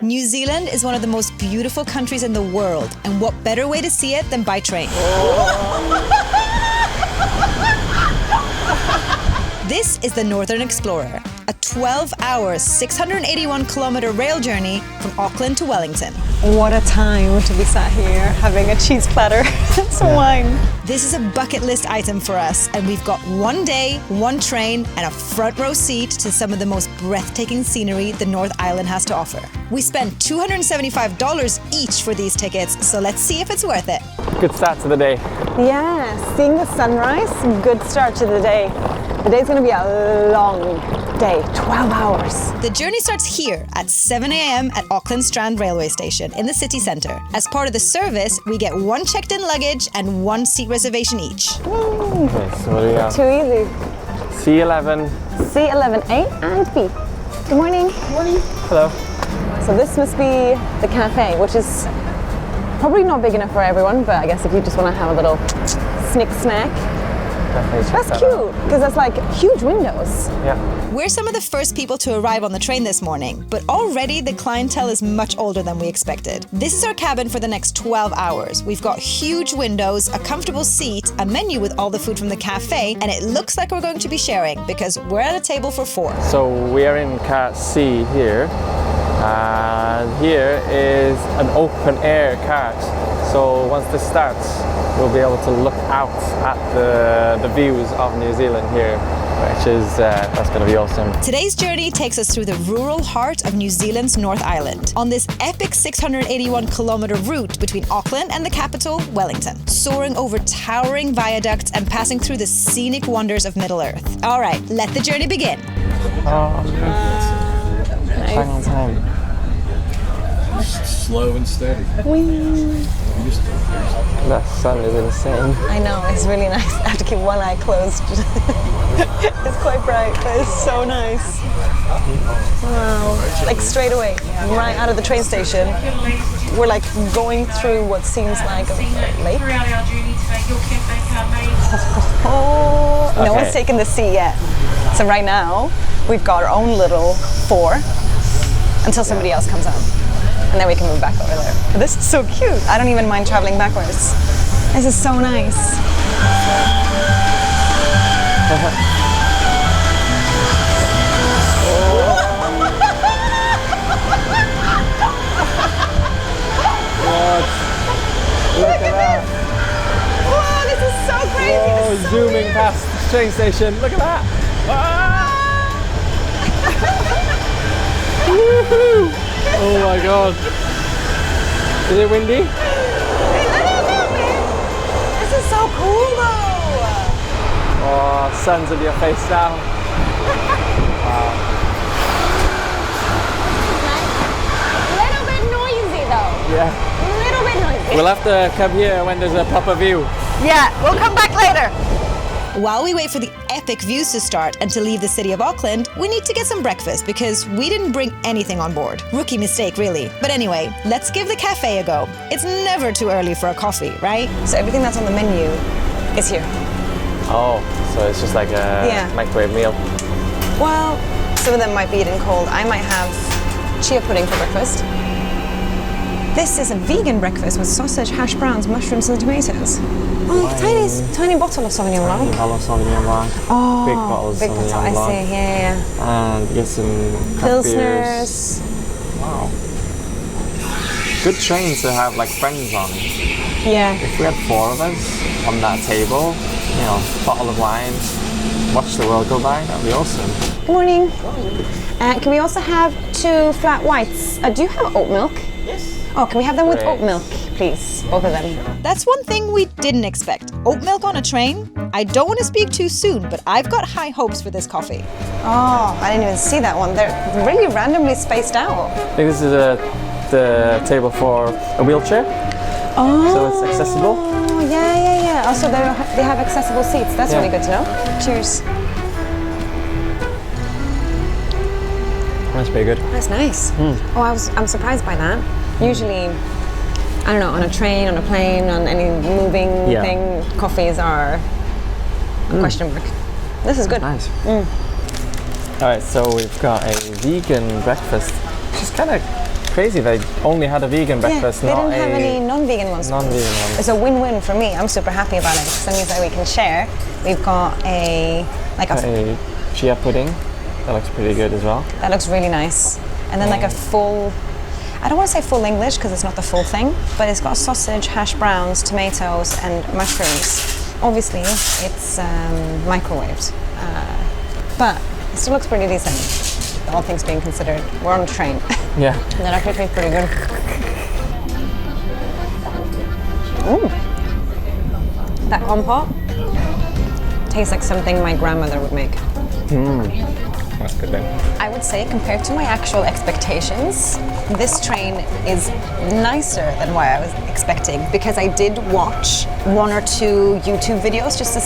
New Zealand is one of the most beautiful countries in the world, and what better way to see it than by train? This is the Northern Explorer, a 12-hour, 681-kilometer rail journey from Auckland to Wellington. What a time to be sat here having a cheese platter and some wine. This is a bucket list item for us, and we've got one day, one train, and a front row seat to some of the most breathtaking scenery the North Island has to offer. We spent $275 each for these tickets, so let's see if it's worth it. Good start to the day. Yeah, seeing the sunrise, good start to the day. The day's going to be a long day, 12 hours. The journey starts here at 7 a.m. at Auckland Strand Railway Station in the city centre. As part of the service, we get one checked-in luggage and one seat reservation each. Okay, so what do we have? Too easy. C11. C11, A and B. Good morning. Good morning. Hello. So this must be the cafe, which is probably not big enough for everyone, but I guess if you just want to have a little snack. That's cute, because that's like huge windows. Yeah. We're some of the first people to arrive on the train this morning, but already the clientele is much older than we expected. This is our cabin for the next 12 hours. We've got huge windows, a comfortable seat, a menu with all the food from the cafe, and it looks like we're going to be sharing because we're at a table for 4. So we are in car C here, and here is an open air cart. So once this starts, we'll be able to look out at the views of New Zealand here, which is, that's going to be awesome. Today's journey takes us through the rural heart of New Zealand's North Island, on this epic 681-kilometer route between Auckland and the capital, Wellington, soaring over towering viaducts and passing through the scenic wonders of Middle Earth. All right, let the journey begin. Oh, nice. Hang on time. Slow and steady. That sun is insane. I know, it's really nice. I have to keep one eye closed. It's quite bright, but it's so nice. Wow. Like straight away, right out of the train station, we're like going through what seems like a lake. Oh, no one's taken the seat yet. So right now, we've got our own little 4 until somebody else comes out. And then we can move back over there. But this is so cute. I don't even mind traveling backwards. This is so nice. What? Look at that. Whoa, this is so crazy. Oh, This is so zooming weird. past the train station. Look at that. Woohoo! Oh my god. Is it windy? I don't know, man. This is so cool though. Oh, sun's in your face now. Wow. A little bit noisy though. Yeah. A little bit noisy. We'll have to come here when there's a proper view. Yeah, we'll come back later. While we wait for the epic views to start and to leave the city of Auckland, we need to get some breakfast because we didn't bring anything on board. Rookie mistake, really. But anyway, let's give the cafe a go. It's never too early for a coffee, right? So everything that's on the menu is here. Oh, so it's just like a microwave meal. Well, some of them might be eaten cold. I might have chia pudding for breakfast. This is a vegan breakfast with sausage, hash browns, mushrooms and tomatoes. Oh, tiny bottle of Sauvignon Blanc. Tiny bottle of Sauvignon Blanc. Oh, big bottles of Sauvignon I Blanc. see, yeah. And get some craft beers. Pilsners. Wow. Good train to have like friends on. Yeah. If we had 4 of us on that table, you know, bottle of wine, watch the world go by, that'd be awesome. Good morning. Can we also have 2 flat whites? Do you have oat milk? Yes. Oh, can we have them with Great. oat milk, please? Both of them. That's one thing we didn't expect. Oat milk on a train? I don't want to speak too soon, but I've got high hopes for this coffee. Oh, I didn't even see that one. They're really randomly spaced out. I think this is the table for a wheelchair, Oh. so it's accessible. Oh, yeah. Also, they have accessible seats. That's really good to know. Cheers. That's pretty good. That's nice. Oh, I'm surprised by that. Usually, I don't know, on a train, on a plane, on any moving thing, coffees are a question mark. This is good. Nice. All right, so we've got a vegan breakfast, which is kind of crazy they only had a vegan breakfast, they didn't have any non-vegan ones. Non-vegan ones. It's a win-win for me. I'm super happy about it because that means that we can share. We've got a chia pudding. That looks pretty good as well. That looks really nice. And then like a full, I don't want to say full English because it's not the full thing, but it's got sausage, hash browns, tomatoes, and mushrooms. Obviously, it's microwaved, but it still looks pretty decent. All things being considered, we're on a train. Yeah. That actually tastes pretty good. Ooh. That compote tastes like something my grandmother would make. That's good then. I would say compared to my actual expectations, this train is nicer than what I was expecting because I did watch 1 or 2 YouTube videos just to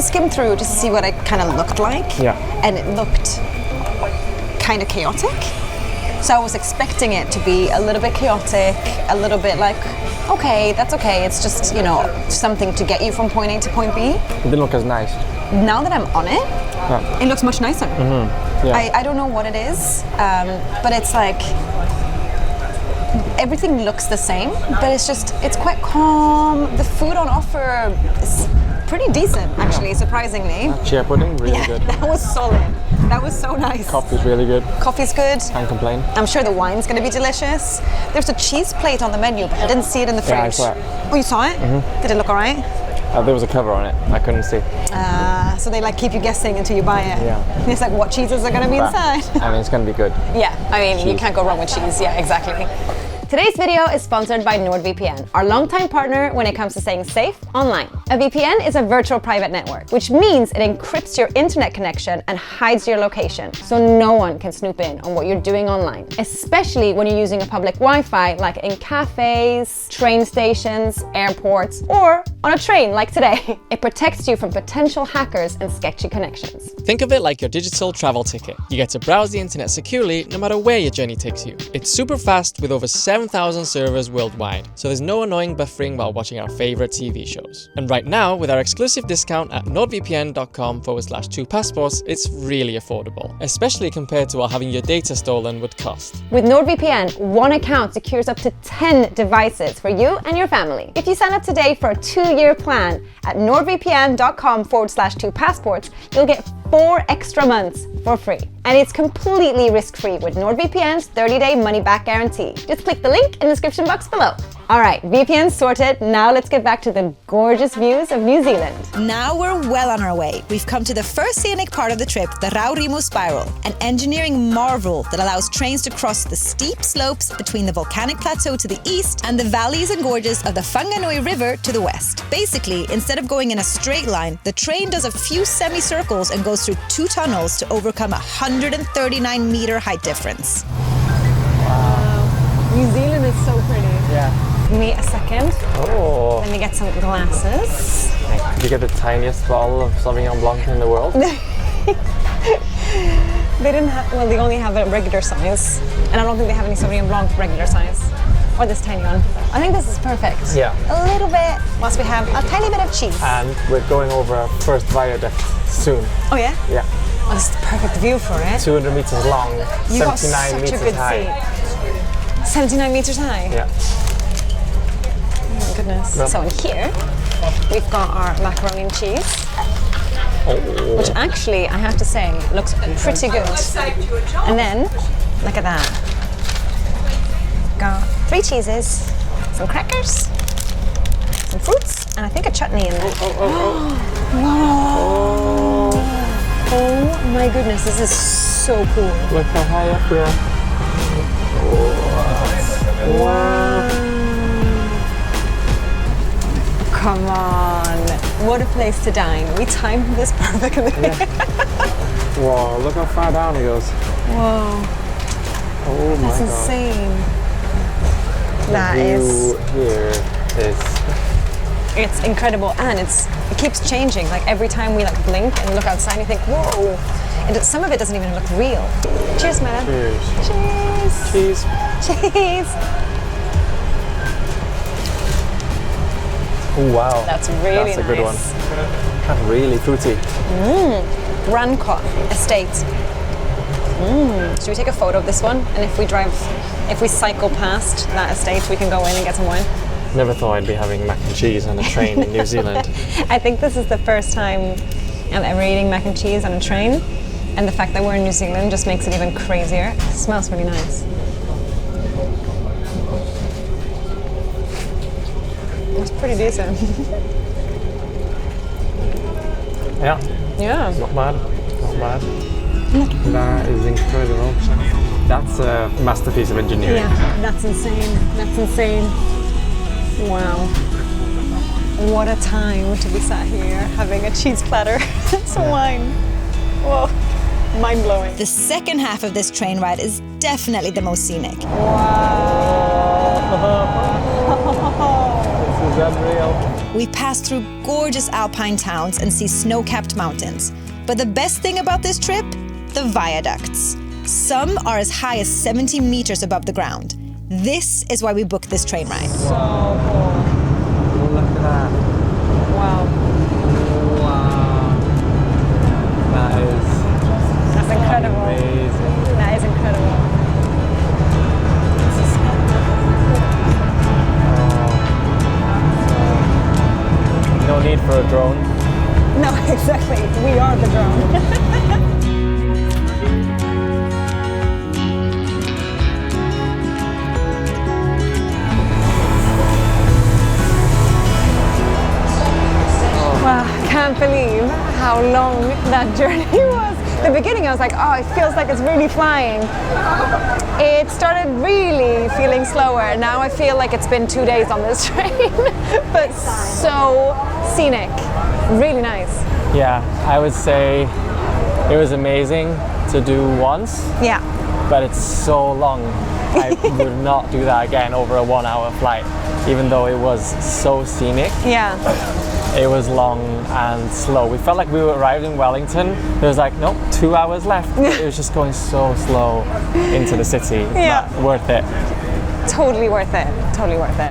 skim through, just to see what it kind of looked like. Yeah. And it looked kind of chaotic. So I was expecting it to be a little bit chaotic, a little bit like, okay, that's okay. It's just, you know, something to get you from point A to point B. It didn't look as nice. Now that I'm on it, it looks much nicer. Yeah. I don't know what it is, but it's like everything looks the same, but it's quite calm. The food on offer is pretty decent, actually, surprisingly. Chia pudding, really good. That was solid. That was so nice. Coffee's really good. Coffee's good. Can't complain. I'm sure the wine's going to be delicious. There's a cheese plate on the menu, but I didn't see it in the fridge. Yeah, I saw it. Oh, you saw it? Did it look all right? There was a cover on it. I couldn't see. So they like keep you guessing until you buy it. Yeah. And it's like, what cheeses are going to be inside? I mean, it's going to be good. Yeah, I mean, you can't go wrong with cheese. Yeah, exactly. Today's video is sponsored by NordVPN, our longtime partner when it comes to staying safe online. A VPN is a virtual private network, which means it encrypts your internet connection and hides your location, so no one can snoop in on what you're doing online, especially when you're using a public Wi-Fi like in cafes, train stations, airports, or on a train like today. It protects you from potential hackers and sketchy connections. Think of it like your digital travel ticket. You get to browse the internet securely no matter where your journey takes you. It's super fast with over 7,000 servers worldwide, so there's no annoying buffering while watching our favorite TV shows. And right now, with our exclusive discount at nordvpn.com/2passports, it's really affordable, especially compared to what having your data stolen would cost. With NordVPN, one account secures up to 10 devices for you and your family. If you sign up today for a 2-year plan at nordvpn.com/2passports, you'll get 4 extra months for free. And it's completely risk-free with NordVPN's 30-day money-back guarantee. Just click the link in the description box below. All right, VPN sorted. Now let's get back to the gorgeous views of New Zealand. Now we're well on our way. We've come to the first scenic part of the trip, the Raurimu Spiral, an engineering marvel that allows trains to cross the steep slopes between the volcanic plateau to the east and the valleys and gorges of the Whanganui River to the west. Basically, instead of going in a straight line, the train does a few semicircles and goes through 2 tunnels to overcome a 139-meter height difference. Wow. New Zealand is so pretty. Yeah. Give me a second. Oh. Let me get some glasses. Did you get the tiniest bottle of Sauvignon Blanc in the world? They didn't have, well, they only have a regular size. And I don't think they have any Sauvignon Blanc regular size. Or this tiny one. I think this is perfect. Yeah. A little bit, once we have a tiny bit of cheese. And we're going over our first viaduct soon. Oh yeah? Yeah. Oh, this is the perfect view for it. 200 meters long, You got 79 such meters a good high. seat. 79 meters high? Yeah. Oh my goodness. No. So in here, we've got our macaroni and cheese, which actually, I have to say, looks pretty good. And then, look at that. Got 3 cheeses, some crackers, some fruits, and I think a chutney in there. Whoa! Oh my goodness, this is so cool. Look how high up we are. Wow. Come on. What a place to dine. We timed this perfectly. Yeah. Whoa, look how far down it goes. Whoa. Oh my That's god. insane. That The is. view here is. It's incredible, and it keeps changing. Like every time we like blink and look outside, you think, whoa. And some of it doesn't even look real. Cheers, man. Cheers. Cheers. Cheese. Cheers. Oh wow. That's really That's a good one. nice. That's really fruity. Rancourt Estate. Should we take a photo of this one? And if we drive if we cycle past that estate, we can go in and get some wine. Never thought I'd be having mac and cheese on a train in New Zealand. I think this is the first time I'm ever eating mac and cheese on a train, and the fact that we're in New Zealand just makes it even crazier. It smells really nice. It's pretty decent. Yeah, Yeah. not bad. Not bad. That is incredible. That's a masterpiece of engineering. Yeah, that's insane. That's insane. Wow. What a time to be sat here having a cheese platter and some wine. Whoa, mind blowing. The second half of this train ride is definitely the most scenic. This is unreal. We pass through gorgeous alpine towns and see snow-capped mountains. But the best thing about this trip? The viaducts. Some are as high as 70 meters above the ground. This is why we booked this train ride. So cool. Look at that. Wow. Wow. That's incredible. Amazing. That is incredible. No need for a drone. No, exactly. We are the drone. Wow, I can't believe how long that journey was. The beginning I was like, oh, it feels like it's really flying. It started really feeling slower. Now I feel like it's been 2 days on this train, but so scenic, really nice. Yeah, I would say it was amazing to do once, Yeah, but it's so long. I would not do that again over a 1 hour flight, even though it was so scenic. yeah. It was long and slow. We felt like we arrived in Wellington. There was like, nope, 2 hours left. It was just going so slow into the city. Yeah. But worth it. Totally worth it, totally worth it.